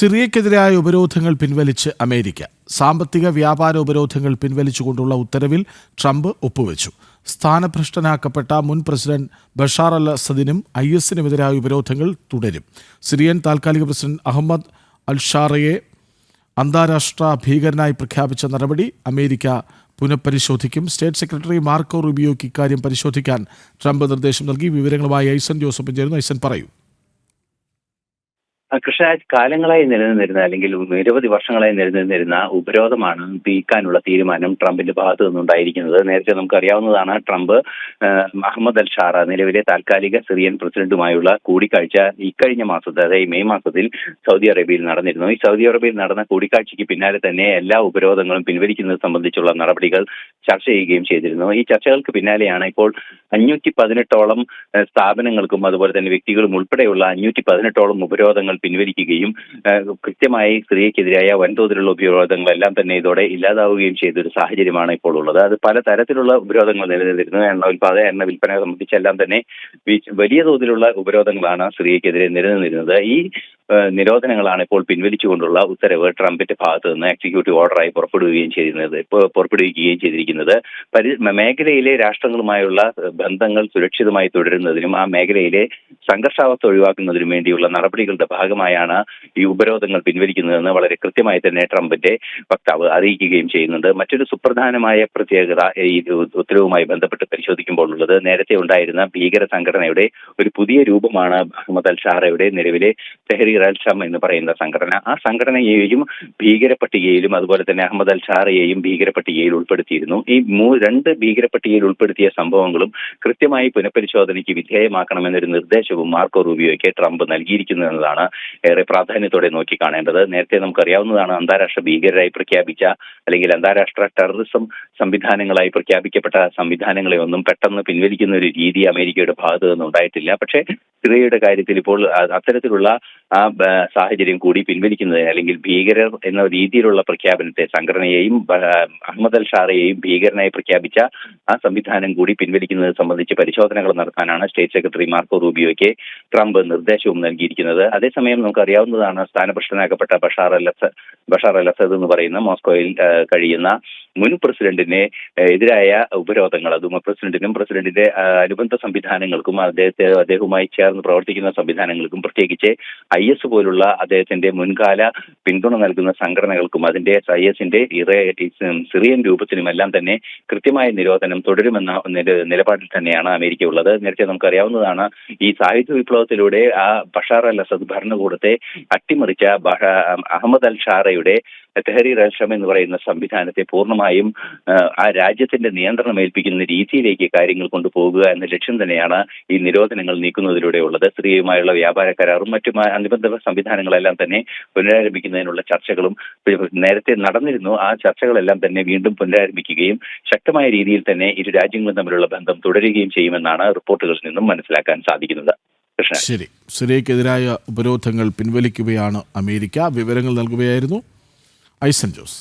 സിറിയക്കെതിരായ ഉപരോധങ്ങൾ പിൻവലിച്ച് അമേരിക്ക. സാമ്പത്തിക വ്യാപാര ഉപരോധങ്ങൾ പിൻവലിച്ചുകൊണ്ടുള്ള ഉത്തരവിൽ ട്രംപ് ഒപ്പുവെച്ചു. സ്ഥാനഭ്രഷ്ടനാക്കപ്പെട്ട മുൻ പ്രസിഡന്റ് ബഷാർ അൽ അസദിനും IS-നുമെതിരായ ഉപരോധങ്ങൾ തുടരും. സിറിയൻ താൽക്കാലിക പ്രസിഡന്റ് അഹമ്മദ് അൽ-ഷാറയെ അന്താരാഷ്ട്ര ഭീകരനായി പ്രഖ്യാപിച്ച നടപടി അമേരിക്ക പുനഃപരിശോധിക്കും. സ്റ്റേറ്റ് സെക്രട്ടറി മാർക്കോ റൂബിയോയ്ക്ക് ഇക്കാര്യം പരിശോധിക്കാൻ ട്രംപ് നിർദ്ദേശം നൽകി. വിവരങ്ങളുമായി ഐസൻ ജോസഫ് ചേരുന്നു. ഐസൻ, പറയൂ. കൃഷിരാജ്, കാലങ്ങളായി നിലനിന്നിരുന്ന അല്ലെങ്കിൽ നിരവധി വർഷങ്ങളായി നിലനിന്നിരുന്ന ഉപരോധമാണ് നീക്കാനുള്ള തീരുമാനം ട്രംപിന്റെ ഭാഗത്തു നിന്നുണ്ടായിരിക്കുന്നത്. നേരത്തെ നമുക്കറിയാവുന്നതാണ്, ട്രംപ് അഹമ്മദ് അൽ ഷാറ, നിലവിലെ താൽക്കാലിക സിറിയൻ പ്രസിഡന്റുമായുള്ള കൂടിക്കാഴ്ച ഇക്കഴിഞ്ഞ മാസത്തിൽ, അതായത് മെയ് മാസത്തിൽ സൗദി അറേബ്യയിൽ നടന്നിരുന്നു. ഈ സൗദി അറേബ്യയിൽ നടന്ന കൂടിക്കാഴ്ചയ്ക്ക് പിന്നാലെ തന്നെ എല്ലാ ഉപരോധങ്ങളും പിൻവലിക്കുന്നത് സംബന്ധിച്ചുള്ള നടപടികൾ ചർച്ച ചെയ്യുകയും ചെയ്തിരുന്നു. ഈ ചർച്ചകൾക്ക് പിന്നാലെയാണ് ഇപ്പോൾ 518ഓളം സ്ഥാപനങ്ങൾക്കും അതുപോലെ തന്നെ വ്യക്തികളും ഉൾപ്പെടെയുള്ള 518ഓളം ഉപരോധങ്ങൾ പിൻവലിക്കുകയും കൃത്യമായി സിറിയക്കെതിരായ വൻതോതിലുള്ള ഉപരോധങ്ങളെല്ലാം തന്നെ ഇതോടെ ഇല്ലാതാവുകയും ചെയ്തൊരു സാഹചര്യമാണ് ഇപ്പോൾ ഉള്ളത്. അത് പല തരത്തിലുള്ള ഉപരോധങ്ങൾ നിലനിന്നിരുന്നു. എണ്ണ വിൽപ്പന സംബന്ധിച്ചെല്ലാം തന്നെ വലിയ തോതിലുള്ള ഉപരോധങ്ങളാണ് സിറിയക്കെതിരെ നിലനിന്നിരുന്നത്. ഈ നിരോധനങ്ങളാണ് ഇപ്പോൾ പിൻവലിച്ചുകൊണ്ടുള്ള ഉത്തരവ് ട്രംപിന്റെ ഭാഗത്ത് നിന്ന് എക്സിക്യൂട്ടീവ് ഓർഡറായി പുറപ്പെടുവിക്കുകയും ചെയ്തിരിക്കുന്നത്. മേഖലയിലെ രാഷ്ട്രങ്ങളുമായുള്ള ബന്ധങ്ങൾ സുരക്ഷിതമായി തുടരുന്നതിനും ആ മേഖലയിലെ സംഘർഷാവസ്ഥ ഒഴിവാക്കുന്നതിനും വേണ്ടിയുള്ള നടപടികളുടെ ഭാഗമായാണ് ഈ ഉപരോധങ്ങൾ പിൻവലിക്കുന്നതെന്ന് വളരെ കൃത്യമായി തന്നെ ട്രംപിന്റെ വക്താവ് അറിയിക്കുകയും ചെയ്യുന്നുണ്ട്. മറ്റൊരു സുപ്രധാനമായ പ്രത്യേകത ഈ ഉത്തരവുമായി ബന്ധപ്പെട്ട് പരിശോധിക്കുമ്പോൾ ഉള്ളത്, നേരത്തെ ഉണ്ടായിരുന്ന ഭീകര സംഘടനയുടെ ഒരു പുതിയ രൂപമാണ് അഹമ്മദ് അൽ ഷാറയുടെ നിലവിലെ തെഹ്രീർ അൽ ഷം എന്ന് പറയുന്ന സംഘടന. ആ സംഘടനയെയും ഭീകര പട്ടികയിലും അതുപോലെ തന്നെ അഹമ്മദ് അൽ ഷാറയെയും ഭീകര പട്ടികയിൽ ഉൾപ്പെടുത്തിയിരുന്നു. ഈ രണ്ട് ഭീകര പട്ടികയിൽ ഉൾപ്പെടുത്തിയ സംഭവങ്ങളും കൃത്യമായി പുനഃപരിശോധനയ്ക്ക് വിധേയമാക്കണമെന്നൊരു നിർദ്ദേശവും മാർക്കോ റൂബിയോയ്ക്ക് ട്രംപ് നൽകിയിരിക്കുന്നു എന്നതാണ് ഏറെ പ്രാധാന്യത്തോടെ നോക്കിക്കാണേണ്ടത്. നേരത്തെ നമുക്കറിയാവുന്നതാണ്, അന്താരാഷ്ട്ര ഭീകരരായി പ്രഖ്യാപിച്ച അല്ലെങ്കിൽ അന്താരാഷ്ട്ര ടെററിസം സംവിധാനങ്ങളായി പ്രഖ്യാപിക്കപ്പെട്ട സംവിധാനങ്ങളെ ഒന്നും പെട്ടെന്ന് പിൻവലിക്കുന്ന ഒരു രീതി അമേരിക്കയുടെ ഭാഗത്തു നിന്നുണ്ടായിട്ടില്ല. പക്ഷേ സിറിയയുടെ കാര്യത്തിൽ ഇപ്പോൾ അത്തരത്തിലുള്ള ആ സാഹചര്യം കൂടി പിൻവലിക്കുന്നതിന് അല്ലെങ്കിൽ ഭീകരർ എന്ന രീതിയിലുള്ള പ്രഖ്യാപനത്തെ, സംഘടനയെയും അഹമ്മദ് അൽ ഷാറയെയും ഭീകരനായി പ്രഖ്യാപിച്ച ആ സംവിധാനം കൂടി പിൻവലിക്കുന്നത് സംബന്ധിച്ച് പരിശോധനകൾ നടത്താനാണ് സ്റ്റേറ്റ് സെക്രട്ടറി മാർക്കോ റൂബിയോയ്ക്ക് ട്രംപ് നിർദ്ദേശവും നൽകിയിരിക്കുന്നത്. അതേസമയം നമുക്കറിയാവുന്നതാണ്, സ്ഥാനഭ്രഷ്ടനാക്കപ്പെട്ട ബഷാർ അൽ അസദ് എന്ന് പറയുന്ന മോസ്കോയിൽ കഴിയുന്ന മുൻ പ്രസിഡന്റിന് എതിരായ ഉപരോധങ്ങൾ, അതും പ്രസിഡന്റിനും പ്രസിഡന്റിന്റെ അനുബന്ധ സംവിധാനങ്ങൾക്കും അദ്ദേഹവുമായി ചേർന്ന് പ്രവർത്തിക്കുന്ന സംവിധാനങ്ങൾക്കും, പ്രത്യേകിച്ച് IS പോലുള്ള അദ്ദേഹത്തിന്റെ മുൻകാല പിന്തുണ നൽകുന്ന സംഘടനകൾക്കും അതിന്റെ IS-ന്റെ സിറിയൻ രൂപത്തിനുമെല്ലാം തന്നെ കൃത്യമായ നിരോധനം തുടരുമെന്ന നിലപാടിൽ തന്നെയാണ് അമേരിക്ക ഉള്ളത്. നേരത്തെ നമുക്കറിയാവുന്നതാണ്, ഈ സായുധ വിപ്ലവത്തിലൂടെ ആ ബഷാർ അൽ അസദ് ഭരണകൂടത്തെ അട്ടിമറിച്ച അഹമ്മദ് അൽ ഷാറയുടെ തെഹ്രീർ അൽ ഷം എന്ന് പറയുന്ന സംവിധാനത്തെ പൂർണ്ണമായും ആ രാജ്യത്തിന്റെ നിയന്ത്രണം ഏൽപ്പിക്കുന്ന രീതിയിലേക്ക് കാര്യങ്ങൾ കൊണ്ടുപോകുക എന്ന ലക്ഷ്യം തന്നെയാണ് ഈ നിരോധനങ്ങൾ നീക്കുന്നതിലൂടെ ഉള്ളത്. സിറിയയുമായുള്ള വ്യാപാര കരാറും മറ്റു അനുബന്ധ സംവിധാനങ്ങളെല്ലാം തന്നെ പുനരാരംഭിക്കുന്നതിനുള്ള ചർച്ചകളും നേരത്തെ നടന്നിരുന്നു. ആ ചർച്ചകളെല്ലാം തന്നെ വീണ്ടും പുനരാരംഭിക്കുകയും ശക്തമായ രീതിയിൽ തന്നെ ഇരു രാജ്യങ്ങളും തമ്മിലുള്ള ബന്ധം തുടരുകയും ചെയ്യുമെന്നാണ് റിപ്പോർട്ടുകളിൽ നിന്നും മനസ്സിലാക്കാൻ സാധിക്കുന്നത്. ശരി, സിറിയക്കെതിരായ ഉപരോധങ്ങൾ പിൻവലിക്കുകയാണ് അമേരിക്ക. വിവരങ്ങൾ നൽകുകയായിരുന്നു ഐസൻ ജോസ്.